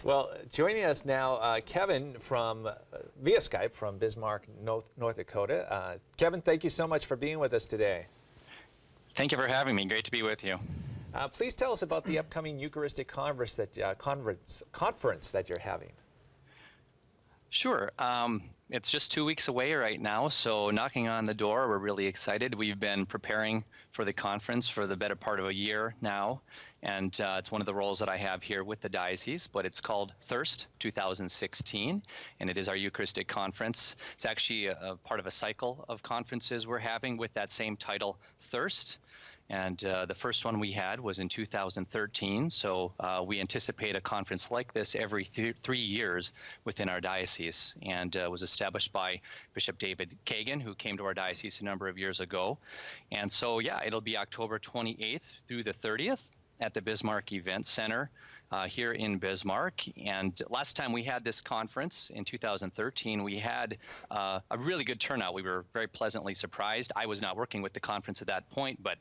Well, joining us now, Keven from via Skype from Bismarck, North Dakota. Keven, thank you so much for being with us today. Thank you for having me. Great to be with you. Please tell us about the upcoming Eucharistic Conference that you're having. Sure. It's just 2 weeks away right now, so knocking on the door. We're really excited. We've been preparing for the conference for the better part of a year now, and it's one of the roles that I have here with the diocese, but it's called Thirst 2016, and it is our Eucharistic Conference. It's actually a part of a cycle of conferences we're having with that same title, Thirst. And the first one we had was in 2013, so we anticipate a conference like this every 3 years within our diocese, and was established by Bishop David Kagan, who came to our diocese a number of years ago. And so, yeah, it'll be October 28th through the 30th at the Bismarck Event Center here in Bismarck. And last time we had this conference in 2013, we had a really good turnout. We were very pleasantly surprised. I was not working with the conference at that point, but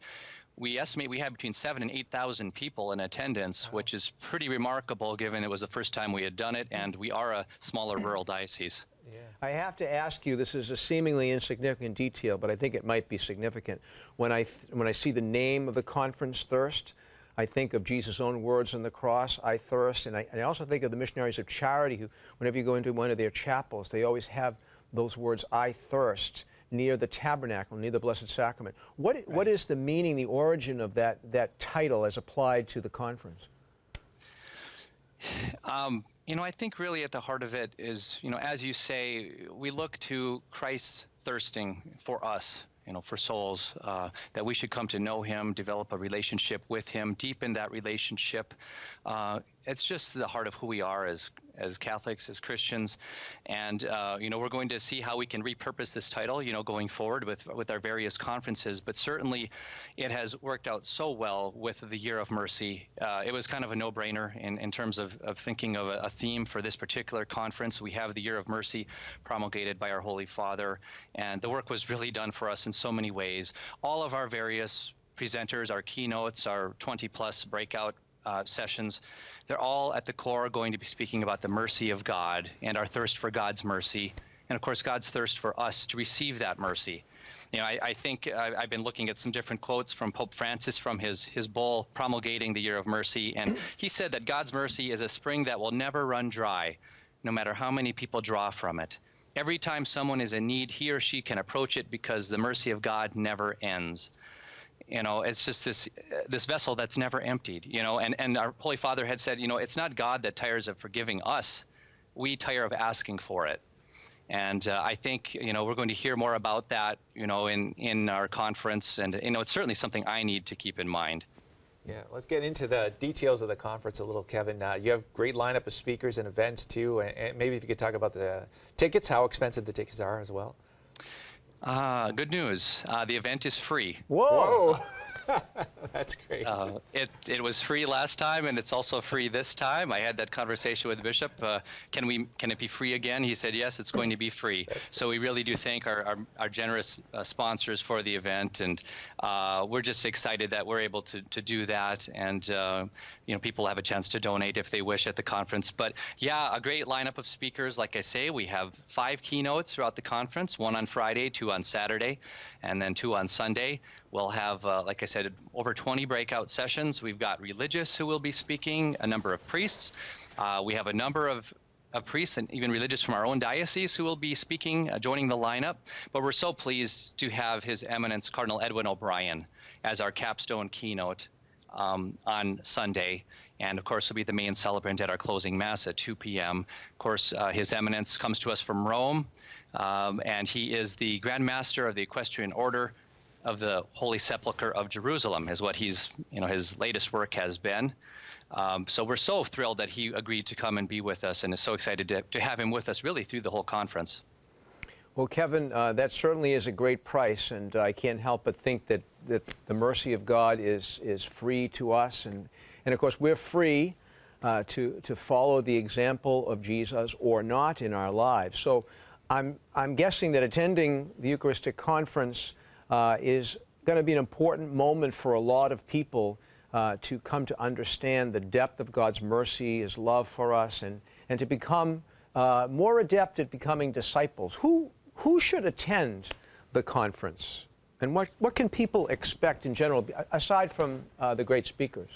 we estimate we had between 7,000 and 8,000 people in attendance, which is pretty remarkable given it was the first time we had done it, and we are a smaller rural diocese. Yeah. I have to ask you, this is a seemingly insignificant detail, but I think it might be significant. When I see the name of the conference, Thirst, I think of Jesus' own words on the cross, I thirst, and I also think of the Missionaries of Charity, who, whenever you go into one of their chapels, they always have those words, I thirst, near the tabernacle, near the Blessed Sacrament. What is the meaning, the origin of that title as applied to the conference? I think really at the heart of it is, as you say, we look to Christ's thirsting for us, for souls, that we should come to know him, develop a relationship with him, deepen that relationship. It's just the heart of who we are as Catholics, as Christians. And, we're going to see how we can repurpose this title, going forward with our various conferences. But certainly it has worked out so well with the Year of Mercy. It was kind of a no-brainer in terms of thinking of a theme for this particular conference. We have the Year of Mercy promulgated by our Holy Father, and the work was really done for us in so many ways. All of our various presenters, our keynotes, our 20-plus breakout sessions, they're all at the core going to be speaking about the mercy of God and our thirst for God's mercy, and of course God's thirst for us to receive that mercy. I think I've been looking at some different quotes from Pope Francis from his bull promulgating the Year of Mercy, and he said that God's mercy is a spring that will never run dry, no matter how many people draw from it. Every time someone is in need, he or she can approach it because the mercy of God never ends. It's just this vessel that's never emptied, and our Holy Father had said, it's not God that tires of forgiving us. We tire of asking for it. And I think, we're going to hear more about that, in our conference. And, it's certainly something I need to keep in mind. Yeah, let's get into the details of the conference a little, Keven. You have a great lineup of speakers and events, too. And maybe if you could talk about the tickets, how expensive the tickets are as well. Good news. The event is free. Whoa! That's great. It was free last time, and it's also free this time. I had that conversation with the Bishop. Can it be free again? He said, yes, it's going to be free. So we really do thank our generous sponsors for the event, and we're just excited that we're able to do that, and people have a chance to donate if they wish at the conference. But yeah, a great lineup of speakers. Like I say, we have 5 keynotes throughout the conference, 1 on Friday, 2 on Saturday, and then 2 on Sunday. We'll have, like I said, over 20 breakout sessions. We've got religious who will be speaking, a number of priests. We have a number of priests and even religious from our own diocese who will be speaking, joining the lineup. But we're so pleased to have His Eminence Cardinal Edwin O'Brien as our capstone keynote on Sunday. And of course, he'll be the main celebrant at our closing Mass at 2 p.m. Of course, His Eminence comes to us from Rome, and he is the Grand Master of the Equestrian Order of the Holy Sepulchre of Jerusalem, is what his latest work has been. So we're so thrilled that he agreed to come and be with us, and is so excited to have him with us really through the whole conference. Well, Keven, that certainly is a great price, and I can't help but think that the mercy of God is free to us, and of course we're free to follow the example of Jesus or not in our lives. So I'm guessing that attending the Eucharistic Conference is going to be an important moment for a lot of people to come to understand the depth of God's mercy, His love for us, and to become more adept at becoming disciples. Who should attend the conference? And what can people expect in general, aside from the great speakers?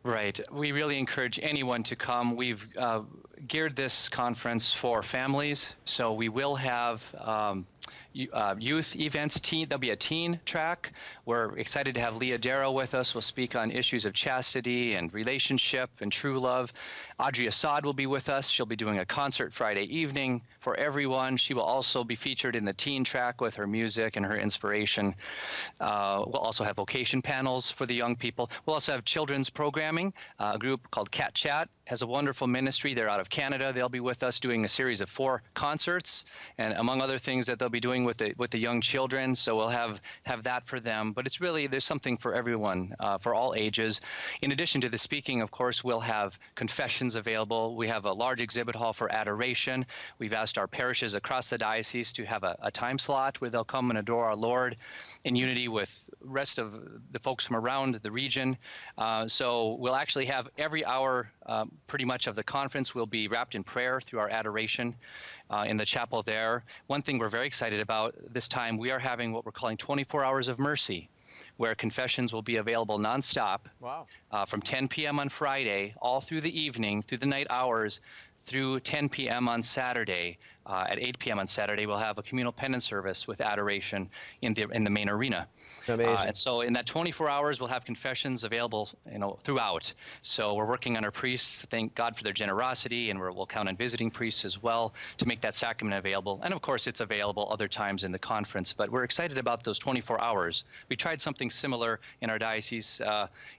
Right. We really encourage anyone to come. We've geared this conference for families, so we will have youth events. There'll be a teen track. We're excited to have Leah Darrow with us. We'll speak on issues of chastity and relationship and true love. Audrey Assad will be with us. She'll be doing a concert Friday evening for everyone. She will also be featured in the teen track with her music and her inspiration. We'll also have vocation panels for the young people. We'll also have children's programming. A group called Cat Chat has a wonderful ministry. They're out of Canada. They'll be with us doing a series of 4 concerts, and among other things that they'll be doing with the young children. So we'll have that for them. But it's really, there's something for everyone, for all ages. In addition to the speaking, of course, we'll have confessions available. We have a large exhibit hall for adoration. We've asked our parishes across the diocese to have a time slot where they'll come and adore our Lord in unity with rest of the folks from around the region. So we'll actually have every hour pretty much of the conference will be wrapped in prayer through our adoration in the chapel there. One thing we're very excited about this time, we are having what we're calling 24 hours of mercy, where confessions will be available nonstop. Wow. From 10 p.m. on Friday, all through the evening, through the night hours, through 10 p.m. on Saturday. At 8 p.m. on Saturday, we'll have a communal penance service with adoration in the main arena. Amazing. And so in that 24 hours, we'll have confessions available, throughout. So we're working on our priests. Thank God for their generosity, and we'll count on visiting priests as well to make that sacrament available. And of course, it's available other times in the conference. But we're excited about those 24 hours. We tried something similar in our diocese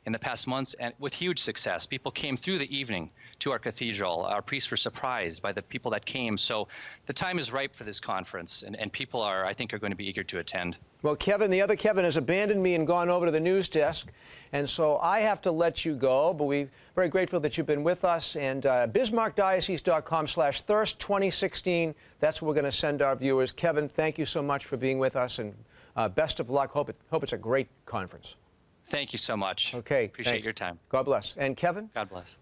in the past months, and with huge success. People came through the evening to our cathedral. Our priests were surprised by the people that came. So the time is ripe for this conference, and people I think, are going to be eager to attend. Well, Keven, the other Keven, has abandoned me and gone over to the news desk, and so I have to let you go, but we're very grateful that you've been with us, and bismarckdiocese.com/thirst 2016, that's where we're going to send our viewers. Keven, thank you so much for being with us, and best of luck. Hope it's a great conference. Thank you so much. Okay. Appreciate thanks. your time. God bless. And Keven? God bless.